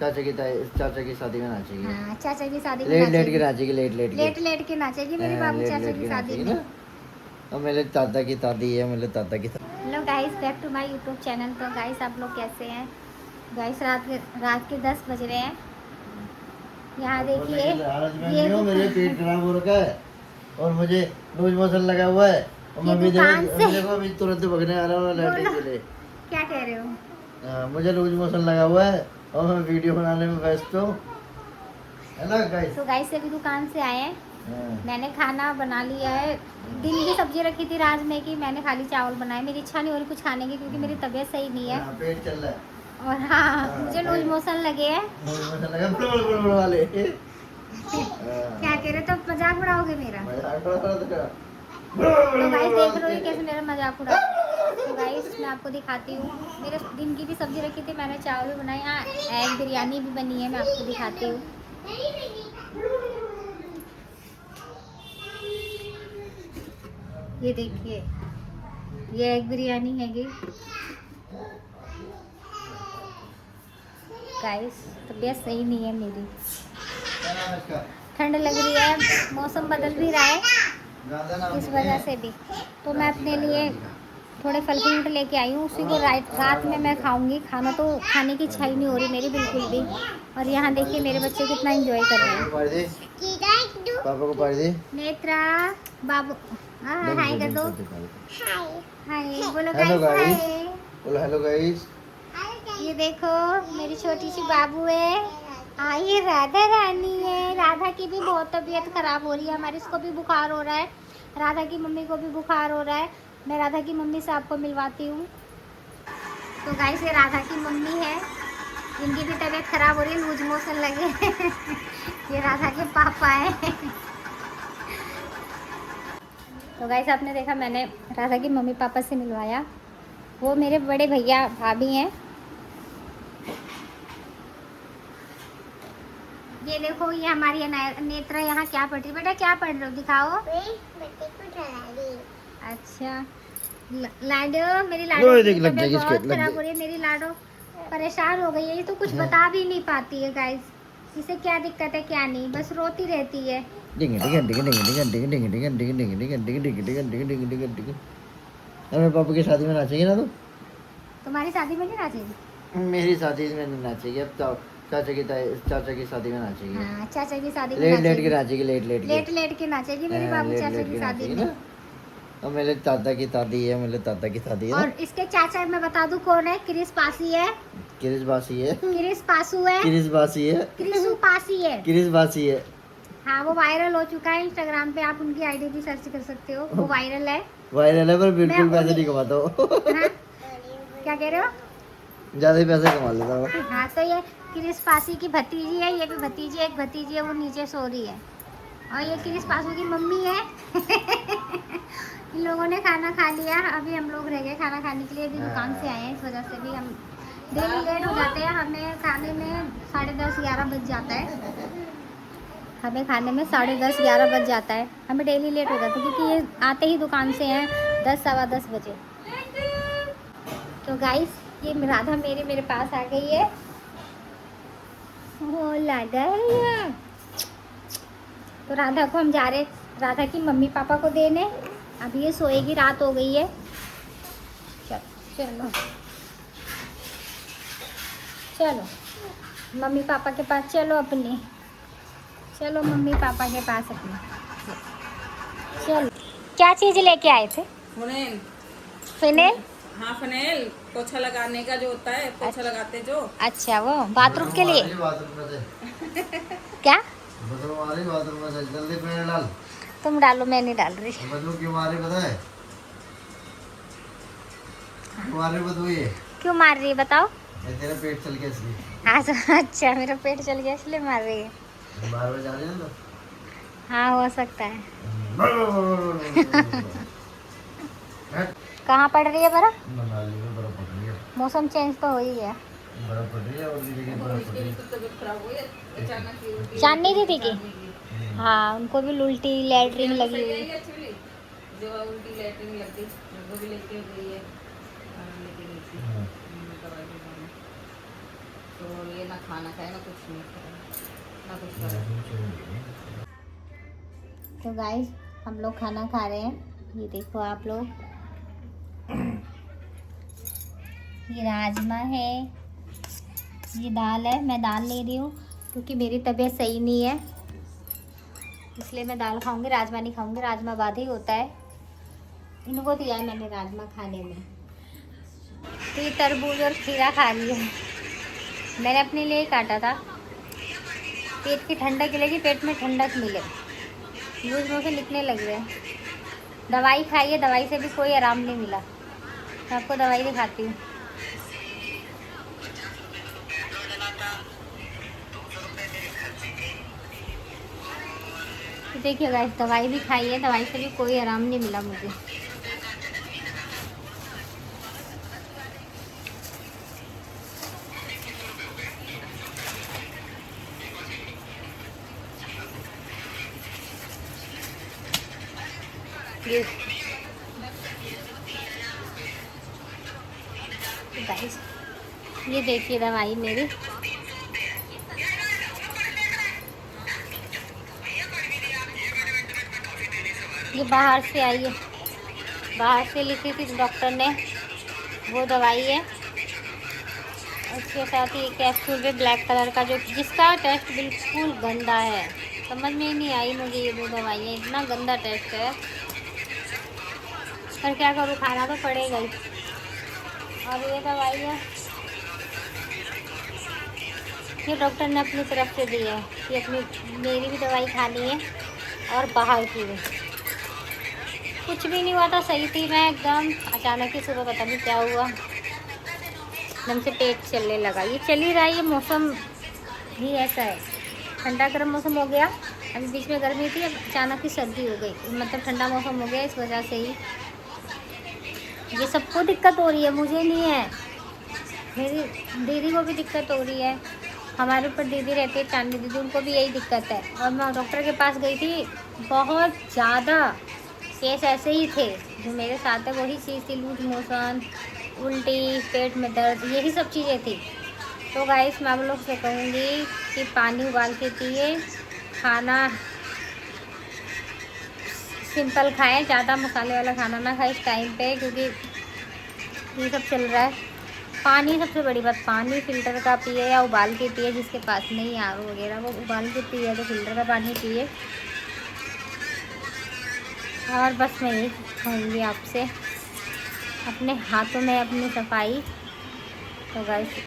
चाचा की शादी में नाचेगी। हाँ, चाचा की शादी में लेट लेट नाचेगी। के नाचेगी, लेट लेट के। लेट के नाचेगी मेरी बाबू लेट चाचा लेट की के शादी नाचेगी में। ना। और मेरे दादा की दादी है, मेरे दादा की hello guys, back to my YouTube channel. तो गाइस आप लोग कैसे हैं? गाइस रात के 10 बज रहे हैं। यहाँ देखिए ये मेरे पेट खराब हो रखा है और मुझे लूज मोशन लगा हुआ है और मैं भी दुकान से देखो अभी तुरंत भगने आ रहा हूँ लैट्रिन के लिए। क्या कह रहे हो? मुझे लूज मोशन लगा हुआ है और मैं वीडियो बनाने में व्यस्त हूँ, है ना गाइस। तो गाइस अभी दुकान से आए हैं। मैंने खाना बना लिया है। दिन की सब्जी रखी थी राजमे की, मैंने खाली चावल बनाए। मेरी इच्छा नहीं हो रही कुछ खाने की क्योंकि मेरी तबीयत सही नहीं है। पेट चल रहा है और हाँ, मुझे लूज मोशन लगे हैं। वाले क्या कह रहे? तो मजाक उड़ाओगे मेरा? तो गाइस देख रहे हो कैसे मेरा मजाक उड़ा। तो गाइस मैं आपको दिखाती हूँ, मेरे दिन की भी सब्जी रखी थी, मैंने चावल भी बनाए। यहाँ एग बिरयानी भी बनी है, मैं आपको दिखाती हूँ। ये देखिए, ये एग बिरयानी है ये। गाइस तबीयत सही नहीं है मेरी, ठंड लग रही है, मौसम बदल भी रहा है, इस वजह से भी। तो मैं अपने लिए थोड़े फल फ्रूट लेके आई हूँ, उसी को रात में मैं खाऊंगी। खाना तो खाने की इच्छा ही नहीं हो रही मेरी बिल्कुल भी। और यहाँ देखिए मेरे बच्चे कितना एंजॉय कर रहे हैं। पापा को पार दे। नेत्रा बाबू हाय कर दो। हाय बोलो हेलो गाइस, गाइस, हाय। बोलो हेलो गाइस। ये देखो मेरी छोटी सी बाबू है। ये राधा रानी है। राधा की भी बहुत तबीयत खराब हो रही है हमारी, इसको भी बुखार हो रहा है। राधा की मम्मी को भी बुखार हो रहा है। मैं राधा की मम्मी से आपको मिलवाती हूँ। तो गाइस ये राधा की मम्मी है, इनकी भी तबीयत खराब हो रही है, लूज मोशन लगे ये राधा के पापा है। तो गाइस आपने देखा, मैंने राधा की मम्मी पापा से मिलवाया। वो मेरे बड़े भैया भाभी हैं। ये देखो ये हमारी नेत्रा यहाँ क्या पढ़ रही है। बेटा क्या पढ़ रहे हो, दिखाओ। अच्छा लाडो, मेरी लाडो की तबीयत बहुत खराब हो रही है। मेरी लाडो परेशान हो गई है, ये तो कुछ बता भी नहीं पाती है गाइस। इसे क्या दिक्कत है क्या नहीं, बस रोती रहती है। अरे पापा की शादी में नाचेगी ना? तो तुम्हारी शादी में नहीं नाचेगी? मेरी शादी में नहीं नाचेगी। अब तो चाचा की शादी में नाचेगी। हाँ, चाचा की शादी में लेट लेट के नाचेगी। नाचेगी, लेट के नाचेगी मेरी बाबू चाचा की शादी में। और मेरे दादा की दादी है, मेरे दादा की दादी है। और इसके चाचा मैं बता दूं कौन है? क्रिस पासी है। क्रिस बासी है। क्रिस पासू है। क्रिस बासी है। क्रिसू पासी है। क्रिस बासी है। हाँ वो वायरल हो चुका है इंस्टाग्राम पे, आप उनकी आईडी भी सर्च कर सकते हो, वो वायरल है। वायरल है पर बिल्कुल पैसे नहीं कमाता हो। हाँ? क्या कह रहे हो? ज्यादा ही पैसे कमा लेता हो। हाँ तो ये क्रिस पासी की भतीजी है, ये भी भतीजी है, एक भतीजी है वो नीचे सो रही है। और ये क्रिस पासू की मम्मी है। इन लोगों ने खाना खा लिया, अभी हम लोग रह गए खाना खाने के लिए। अभी दुकान से आए हैं, इस वजह से भी हम डेली लेट हो जाते हैं। हमें खाने में 10:30-11 बज जाता है। हमें खाने में 10:30-11 बज जाता है। हमें डेली लेट हो जाता है क्योंकि ये आते ही दुकान से हैं 10-10:15 बजे। तो गाइस ये राधा मेरे पास आ गई है। ओ राधा, तो राधा को हम जा रहे राधा की मम्मी पापा को देने। अभी ये सोएगी, रात हो गई है। चलो चलो मम्मी पापा के पास चलो अपने, चलो मम्मी पापा के पास अपने चलो। क्या चीज़ लेके आए थे? फिनेल। फिनेल? हाँ फिनेल, पोछा लगाने का जो होता है, पोछा लगाते जो। अच्छा वो बाथरूम के लिए क्या? बाथरूम में जल्दी पेड़ डाल। तुम डालो, मैं नहीं डाल रही। बदबू क्यों मारी पता है? बदबू ये क्यों मार रही है बताओ? तेरा पेट चल गया इसलिए। अच्छा मेरा पेट चल गया इसलिए मार रही है। बार बार जा रही है तो हाँ हो सकता है। कहाँ पड़ रही है बर्फ? मनाली में बर्फ पड़ रही है। मौसम चेंज तो हो ही गया। बर्फ पड़ रही है और भी जगह बर्फ पड़ रही है। तबीयत खराब हुई है अचानक ही। जाननी थी कि हाँ उनको भी उल्टी लैटरिन लगी हुई। एक्चुअली जो उल्टी लैटरिन लगती वो भी लेके गई है, लेके गई थी दवाई दिलवाने। तो ये ना खाना खाए ना कुछ नहीं खाए ना कुछ करे। तो गाइस हम लोग खाना खा रहे हैं, ये देखो आप लोग। ये राजमा है, ये दाल है। मैं दाल ले रही हूँ क्योंकि मेरी तबीयत सही नहीं है, इसलिए मैं दाल खाऊंगी, राजमा नहीं खाऊंगी। राजमा बाद ही होता है। इनको दिया है मैंने राजमा खाने में। तो ये तरबूज और खीरा खा लिया है, मैंने अपने लिए ही काटा था। पेट की ठंडक के लिए, पेट में ठंडक मिले। लूज मोशन निकलने लग रहे हैं। दवाई खाई है, दवाई से भी कोई आराम नहीं मिला। मैं आपको दवाई दिखाती हूँ। देखिए गाइस, दवाई भी खाई है, दवाई से भी कोई आराम नहीं मिला मुझे। गाइस ये देखिए दवाई मेरी। ये बाहर से आई है, बाहर से लिखी थी डॉक्टर ने, वो दवाई है। उसके साथ ही कैप्सूल पे ब्लैक कलर का, जो जिसका टेस्ट बिल्कुल गंदा है। समझ में ही नहीं आई मुझे ये दो दवाइयाँ, इतना गंदा टेस्ट है। पर क्या करूँ, खाना तो पड़ेगा ही। और ये दवाई है, ये डॉक्टर ने अपनी तरफ से दी है। ये अपनी मेरी भी दवाई खानी है और बाहर की भी। कुछ भी नहीं हुआ था, सही थी मैं एकदम। अचानक ही सुबह पता नहीं क्या हुआ, एकदम से पेट चलने लगा। ये चल ही रहा है, ये मौसम भी ऐसा है। ठंडा गर्म मौसम हो गया, अभी बीच में गर्मी थी, अब अचानक ही सर्दी हो गई। मतलब ठंडा मौसम हो गया, इस वजह से ही ये सबको दिक्कत हो रही है, मुझे नहीं है। मेरी दीदी को भी दिक्कत हो रही है। हमारे ऊपर दीदी रहती है, चांदी दीदी, उनको भी यही दिक्कत है। और मैं डॉक्टर के पास गई थी, बहुत ज़्यादा केस ऐसे ही थे जो मेरे साथ है, वही चीज़ थी। लूज मोशन, उल्टी, पेट में दर्द, यही सब चीज़ें थी। तो गाइस मैं आप लोग से कहूँगी कि पानी उबाल के पिए, खाना सिंपल खाएं, ज़्यादा मसाले वाला खाना ना खाएं इस टाइम पे, क्योंकि ये सब चल रहा है। पानी सबसे बड़ी बात, पानी फ़िल्टर का पिए या उबाल के पिए। जिसके पास नहीं आर वगैरह, वो उबाल के पिए, तो फ़िल्टर का पानी पिए। और बस मैं यही कहूँगी आपसे, अपने हाथों में अपनी सफाई। तो गाइस